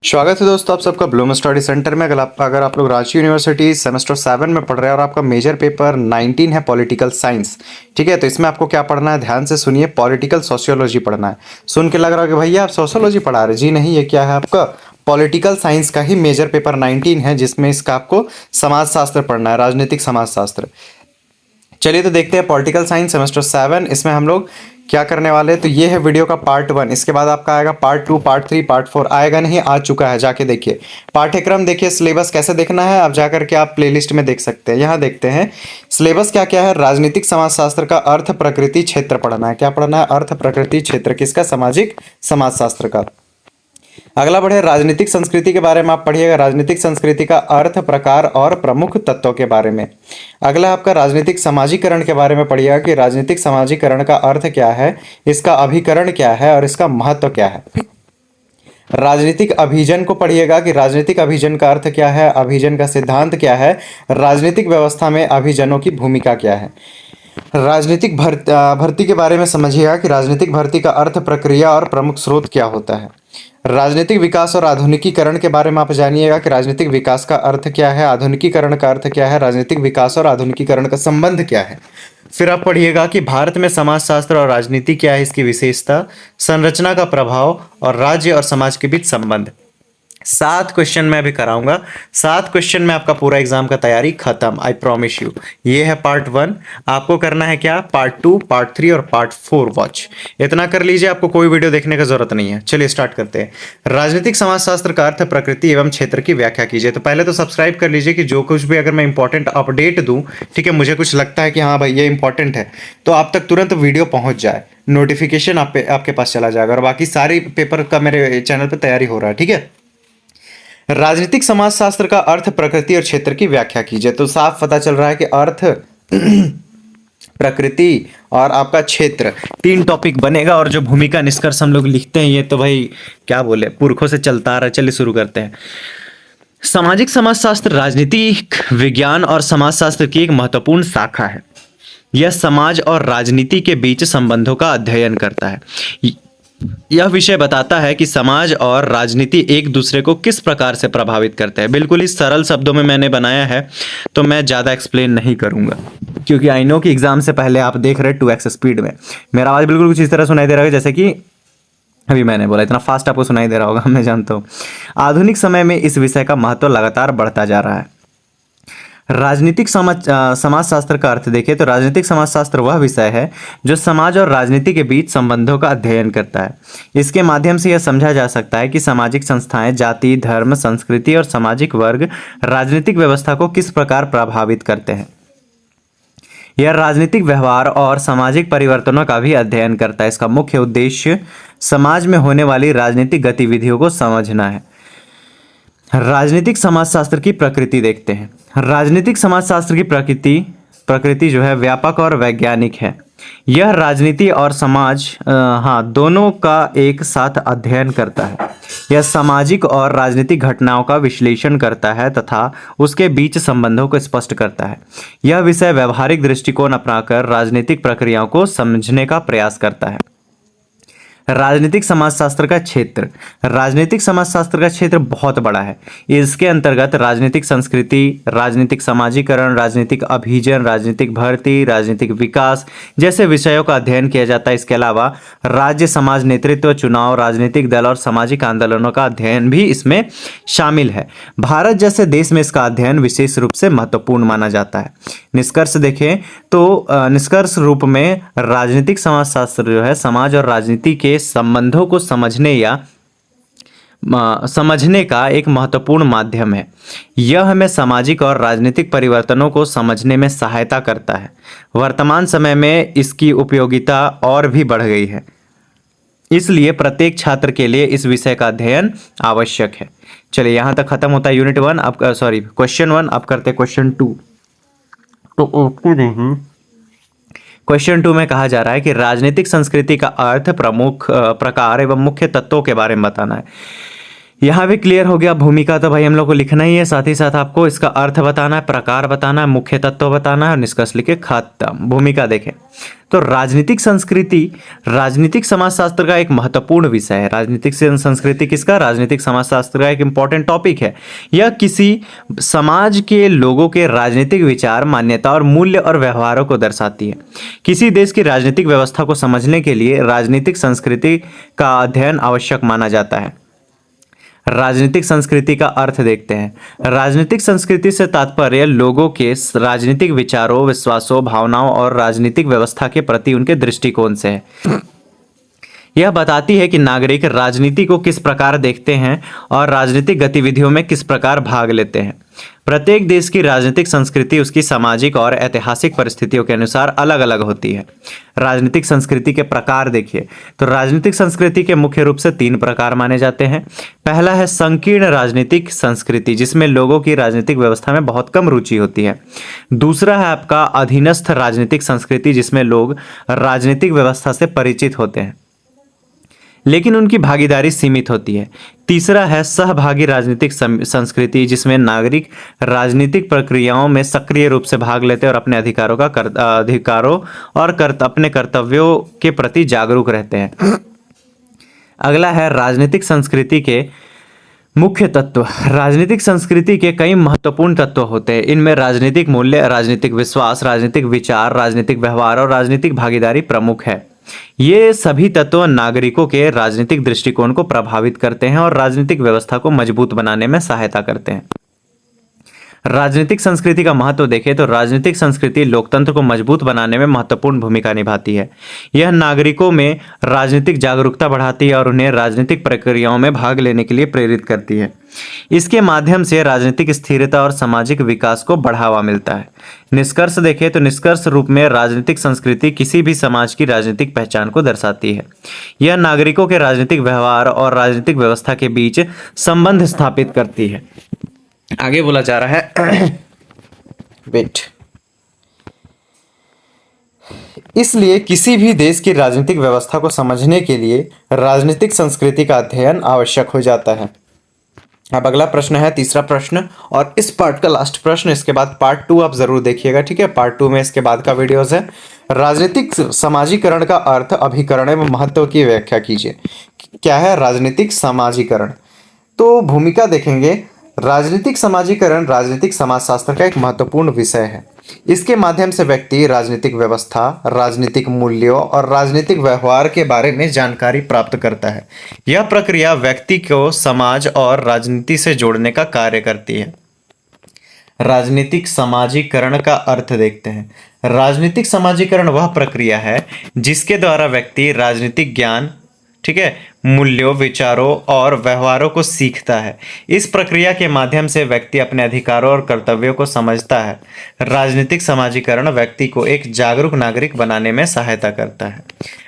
स्वागत है दोस्तों आप सबका ब्लूम स्टडी सेंटर में। अगर आप लोग रांची यूनिवर्सिटी सेमेस्टर 7 में पढ़ रहे हैं और आपका मेजर पेपर 19 है पॉलिटिकल साइंस, ठीक है, तो इसमें आपको क्या पढ़ना है, ध्यान से सुनिए। पॉलिटिकल सोशियोलॉजी पढ़ना है। सुन के लग रहा है कि भैया आप सोशियोलॉजी पढ़ा रहे, जी नहीं, ये क्या है आपका पॉलिटिकल साइंस का ही मेजर पेपर 19 है, जिसमें इसका आपको समाजशास्त्र पढ़ना है, राजनीतिक समाजशास्त्र। चलिए तो देखते हैं पॉलिटिकल साइंस सेमेस्टर 7 इसमें हम लोग क्या करने वाले हैं। तो ये है वीडियो का पार्ट 1। इसके बाद आपका आएगा पार्ट 2, पार्ट 3, पार्ट 4 आएगा नहीं, आ चुका है, जाके देखिए। पाठ्यक्रम देखिए, सिलेबस कैसे देखना है आप जाकर के आप प्लेलिस्ट में देख सकते हैं। यहाँ देखते हैं सिलेबस क्या क्या है। राजनीतिक समाजशास्त्र का अर्थ प्रकृति क्षेत्र पढ़ना है। क्या पढ़ना है? अर्थ प्रकृति क्षेत्र किसका? सामाजिक समाजशास्त्र का। अगला बढ़े, राजनीतिक संस्कृति के बारे में आप पढ़िएगा। राजनीतिक संस्कृति का अर्थ, प्रकार और प्रमुख तत्वों के बारे में। अगला आपका राजनीतिक समाजीकरण के बारे में पढ़िएगा कि राजनीतिक समाजीकरण का अर्थ क्या है, इसका अभिकरण क्या है और इसका महत्व क्या है। राजनीतिक अभिजन को पढ़िएगा कि राजनीतिक अभिजन का अर्थ क्या है, अभिजन का सिद्धांत क्या है, राजनीतिक व्यवस्था में अभिजनों की भूमिका क्या है। राजनीतिक भर्ती के बारे में समझिएगा कि राजनीतिक भर्ती का अर्थ, प्रक्रिया और प्रमुख स्रोत क्या होता है। राजनीतिक विकास और आधुनिकीकरण के बारे में आप जानिएगा कि राजनीतिक विकास का अर्थ क्या है, आधुनिकीकरण का अर्थ क्या है, राजनीतिक विकास और आधुनिकीकरण का संबंध क्या है। फिर आप पढ़िएगा कि भारत में समाजशास्त्र और राजनीति क्या है, इसकी विशेषता, संरचना का प्रभाव और राज्य और समाज के बीच संबंध। 7 क्वेश्चन मैं अभी कराऊंगा। 7 क्वेश्चन में आपका पूरा एग्जाम का तैयारी खत्म, आई प्रॉमिस यू। ये है पार्ट 1। आपको करना है क्या? पार्ट 2, पार्ट 3 और पार्ट 4 वॉच। इतना कर लीजिए, आपको कोई वीडियो देखने की जरूरत नहीं है। चलिए स्टार्ट करते हैं। राजनीतिक समाजशास्त्र का अर्थ, प्रकृति एवं क्षेत्र की व्याख्या कीजिए। तो पहले तो सब्सक्राइब कर लीजिए कि जो कुछ भी अगर मैं इंपॉर्टेंट अपडेट दूं, ठीक है, मुझे कुछ लगता है कि हाँ भाई ये इंपॉर्टेंट है, तो आप तक तुरंत वीडियो पहुंच जाए, नोटिफिकेशन आपके पास चला जाएगा। और बाकी सारे पेपर का मेरे चैनल पर तैयारी हो रहा है, ठीक है। राजनीतिक समाजशास्त्र का अर्थ, प्रकृति और क्षेत्र की व्याख्या कीजिए। तो साफ पता चल रहा है कि अर्थ, प्रकृति और आपका क्षेत्र 3 टॉपिक बनेगा। और जो भूमिका निष्कर्ष हम लोग लिखते हैं, ये तो भाई क्या बोले, पुरखों से चलता आ रहा है। चलिए शुरू करते हैं। सामाजिक समाजशास्त्र राजनीतिक विज्ञान और समाजशास्त्र की एक महत्वपूर्ण शाखा है। यह समाज और राजनीति के बीच संबंधों का अध्ययन करता है। यह विषय बताता है कि समाज और राजनीति एक दूसरे को किस प्रकार से प्रभावित करते हैं। बिल्कुल ही सरल शब्दों में मैंने बनाया है, तो मैं ज़्यादा एक्सप्लेन नहीं करूंगा, क्योंकि आई नो कि एग्जाम से पहले आप देख रहे 2x स्पीड में। मेरा आवाज़ बिल्कुल कुछ इस तरह सुनाई दे रहा है जैसे कि अभी मैंने बोला, इतना फास्ट आपको सुनाई दे रहा होगा, मैं जानता हूँ। आधुनिक समय में इस विषय का महत्व लगातार बढ़ता जा रहा है। राजनीतिक समाजशास्त्र का अर्थ देखें तो राजनीतिक समाजशास्त्र वह विषय है जो समाज और राजनीति के बीच संबंधों का अध्ययन करता है। इसके माध्यम से यह समझा जा सकता है कि सामाजिक संस्थाएं जाति, धर्म, संस्कृति और सामाजिक वर्ग राजनीतिक व्यवस्था को किस प्रकार प्रभावित करते हैं। यह राजनीतिक व्यवहार और सामाजिक परिवर्तनों का भी अध्ययन करता है। इसका मुख्य उद्देश्य समाज में होने वाली राजनीतिक गतिविधियों को समझना है। राजनीतिक समाजशास्त्र की प्रकृति देखते हैं। राजनीतिक समाजशास्त्र की प्रकृति जो है व्यापक और वैज्ञानिक है। यह राजनीति और समाज दोनों का एक साथ अध्ययन करता है। यह सामाजिक और राजनीतिक घटनाओं का विश्लेषण करता है तथा उसके बीच संबंधों को स्पष्ट करता है। यह विषय व्यवहारिक दृष्टिकोण अपनाकर राजनीतिक प्रक्रियाओं को समझने का प्रयास करता है। राजनीतिक समाजशास्त्र का क्षेत्र। राजनीतिक समाजशास्त्र का क्षेत्र बहुत बड़ा है। इसके अंतर्गत राजनीतिक संस्कृति, राजनीतिक समाजीकरण, राजनीतिक अभिजन, राजनीतिक भर्ती, राजनीतिक विकास जैसे विषयों का अध्ययन किया जाता है। इसके अलावा राज्य, समाज, नेतृत्व, चुनाव, राजनीतिक दल और सामाजिक आंदोलनों का अध्ययन भी इसमें शामिल है। भारत जैसे देश में इसका अध्ययन विशेष रूप से महत्वपूर्ण माना जाता है। निष्कर्ष देखें तो निष्कर्ष रूप में राजनीतिक समाजशास्त्र जो है समाज और राजनीति के संबंधों को समझने का एक महत्वपूर्ण माध्यम है। यह हमें सामाजिक और राजनीतिक परिवर्तनों को समझने में सहायता करता है। वर्तमान समय में इसकी उपयोगिता और भी बढ़ गई है, इसलिए प्रत्येक छात्र के लिए इस विषय का अध्ययन आवश्यक है। चलिए यहाँ तक खत्म होता है यूनिट 1। अब क्वेश्चन 1। अब करते क्वेश्चन 2। तो क्वेश्चन 2 में कहा जा रहा है कि राजनीतिक संस्कृति का अर्थ, प्रमुख प्रकार एवं मुख्य तत्वों के बारे में बताना है। यहाँ भी क्लियर हो गया। भूमिका तो भाई हम लोग को लिखना ही है, साथ ही साथ आपको इसका अर्थ बताना है, प्रकार बताना है, मुख्य तत्व बताना है और निष्कर्ष लिखे खत्म। भूमिका देखें। तो राजनीतिक समाजशास्त्र का एक महत्वपूर्ण विषय है। राजनीतिक संस्कृति किसका? राजनीतिक समाजशास्त्र का एक इंपॉर्टेंट टॉपिक है। यह किसी समाज के लोगों के राजनीतिक विचार, मान्यता और मूल्य और व्यवहारों को दर्शाती है। किसी देश की राजनीतिक व्यवस्था को समझने के लिए राजनीतिक संस्कृति का अध्ययन आवश्यक माना जाता है। राजनीतिक संस्कृति का अर्थ देखते हैं। राजनीतिक संस्कृति से तात्पर्य लोगों के राजनीतिक विचारों, विश्वासों, भावनाओं और राजनीतिक व्यवस्था के प्रति उनके दृष्टिकोण से है। यह बताती है कि नागरिक राजनीति को किस प्रकार देखते हैं और राजनीतिक गतिविधियों में किस प्रकार भाग लेते हैं। प्रत्येक देश की राजनीतिक संस्कृति उसकी सामाजिक और ऐतिहासिक परिस्थितियों के अनुसार अलग अलग होती है। राजनीतिक संस्कृति के प्रकार देखिए तो राजनीतिक संस्कृति के मुख्य रूप से 3 प्रकार माने जाते हैं। पहला है संकीर्ण राजनीतिक संस्कृति, जिसमें लोगों की राजनीतिक व्यवस्था में बहुत कम रुचि होती है। दूसरा है आपका अधीनस्थ राजनीतिक संस्कृति, जिसमें लोग राजनीतिक व्यवस्था से परिचित होते हैं लेकिन उनकी भागीदारी सीमित होती है। तीसरा है सहभागी राजनीतिक संस्कृति, जिसमें नागरिक राजनीतिक प्रक्रियाओं में सक्रिय रूप से भाग लेते हैं और अपने अधिकारों और अपने कर्तव्यों के प्रति जागरूक रहते हैं। अगला है राजनीतिक संस्कृति के मुख्य तत्व। राजनीतिक संस्कृति के कई महत्वपूर्ण तत्व होते हैं। इनमें राजनीतिक मूल्य, राजनीतिक विश्वास, राजनीतिक विचार, राजनीतिक व्यवहार और राजनीतिक भागीदारी प्रमुख है। ये सभी तत्व नागरिकों के राजनीतिक दृष्टिकोण को प्रभावित करते हैं और राजनीतिक व्यवस्था को मजबूत बनाने में सहायता करते हैं। राजनीतिक संस्कृति का महत्व देखें तो राजनीतिक संस्कृति लोकतंत्र को मजबूत बनाने में महत्वपूर्ण भूमिका निभाती है। यह नागरिकों में राजनीतिक जागरूकता बढ़ाती है और उन्हें राजनीतिक प्रक्रियाओं में भाग लेने के लिए प्रेरित करती है। इसके माध्यम से राजनीतिक स्थिरता और सामाजिक विकास को बढ़ावा मिलता है। निष्कर्ष देखें तो निष्कर्ष रूप में राजनीतिक संस्कृति किसी भी समाज की राजनीतिक पहचान को दर्शाती है। यह नागरिकों के राजनीतिक व्यवहार और राजनीतिक व्यवस्था के बीच संबंध स्थापित करती है। आगे बोला जा रहा है वेट। इसलिए किसी भी देश की राजनीतिक व्यवस्था को समझने के लिए राजनीतिक संस्कृति का अध्ययन आवश्यक हो जाता है। अब अगला प्रश्न है, तीसरा प्रश्न और इस पार्ट का लास्ट प्रश्न। इसके बाद पार्ट 2 आप जरूर देखिएगा, ठीक है। पार्ट 2 में इसके बाद का वीडियोस है। राजनीतिक समाजीकरण का अर्थ, अभिकरण एवं महत्व की व्याख्या कीजिए। क्या है राजनीतिक समाजीकरण? तो भूमिका देखेंगे। राजनीतिक समाजीकरण राजनीतिक समाजशास्त्र का एक महत्वपूर्ण विषय है। इसके माध्यम से व्यक्ति राजनीतिक व्यवस्था, राजनीतिक मूल्यों और राजनीतिक व्यवहार के बारे में जानकारी प्राप्त करता है। यह प्रक्रिया व्यक्ति को समाज और राजनीति से जोड़ने का कार्य करती है। राजनीतिक समाजीकरण का अर्थ देखते हैं। राजनीतिक समाजीकरण वह प्रक्रिया है जिसके द्वारा व्यक्ति राजनीतिक ज्ञान, ठीक है, मूल्यों, विचारों और व्यवहारों को सीखता है। इस प्रक्रिया के माध्यम से व्यक्ति अपने अधिकारों और कर्तव्यों को समझता है। राजनीतिक समाजीकरण व्यक्ति को एक जागरूक नागरिक बनाने में सहायता करता है।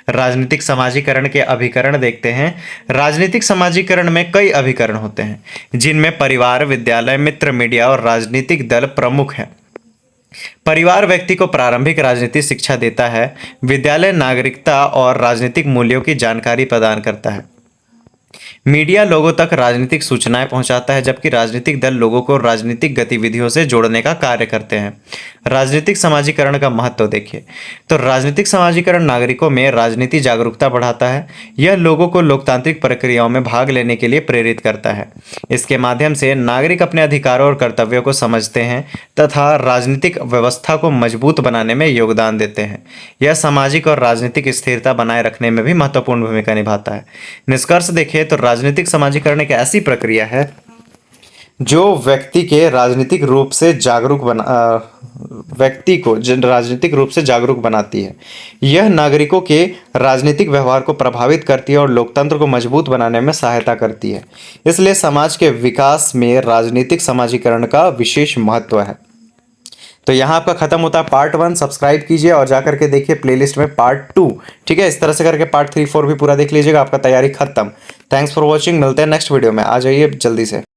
राजनीतिक समाजीकरण के अभिकरण देखते हैं। राजनीतिक समाजीकरण में कई अभिकरण होते हैं, जिनमें परिवार, विद्यालय, मित्र, मीडिया और राजनीतिक दल प्रमुख हैं। परिवार व्यक्ति को प्रारंभिक राजनीतिक शिक्षा देता है। विद्यालय नागरिकता और राजनीतिक मूल्यों की जानकारी प्रदान करता है। मीडिया लोगों तक राजनीतिक सूचनाएं पहुंचाता है, जबकि राजनीतिक दल लोगों को राजनीतिक गतिविधियों से जोड़ने का कार्य करते हैं। राजनीतिक समाजीकरण का महत्व देखिए तो राजनीतिक समाजीकरण नागरिकों में राजनीति जागरूकता बढ़ाता है। यह लोगों को लोकतांत्रिक प्रक्रियाओं में भाग लेने के लिए प्रेरित करता है। इसके माध्यम से नागरिक अपने अधिकारों और कर्तव्यों को समझते हैं तथा राजनीतिक व्यवस्था को मजबूत बनाने में योगदान देते हैं। यह सामाजिक और राजनीतिक स्थिरता बनाए रखने में भी महत्वपूर्ण भूमिका निभाता है। निष्कर्ष देखिए तो राजनीतिक समाजीकरण एक ऐसी प्रक्रिया है जो व्यक्ति को राजनीतिक रूप से जागरूक बनाती है। यह नागरिकों के राजनीतिक व्यवहार को प्रभावित करती है और लोकतंत्र को मजबूत बनाने में सहायता करती है। इसलिए समाज के विकास में राजनीतिक समाजीकरण का विशेष महत्व है। तो यहाँ आपका खत्म होता है पार्ट 1। सब्सक्राइब कीजिए और जाकर के देखिए प्लेलिस्ट में पार्ट 2, ठीक है। इस तरह से करके पार्ट 3, 4 भी पूरा देख लीजिएगा, आपका तैयारी खत्म। Thanks for watching. मिलते हैं नेक्स्ट वीडियो में। आ जाइए जल्दी से।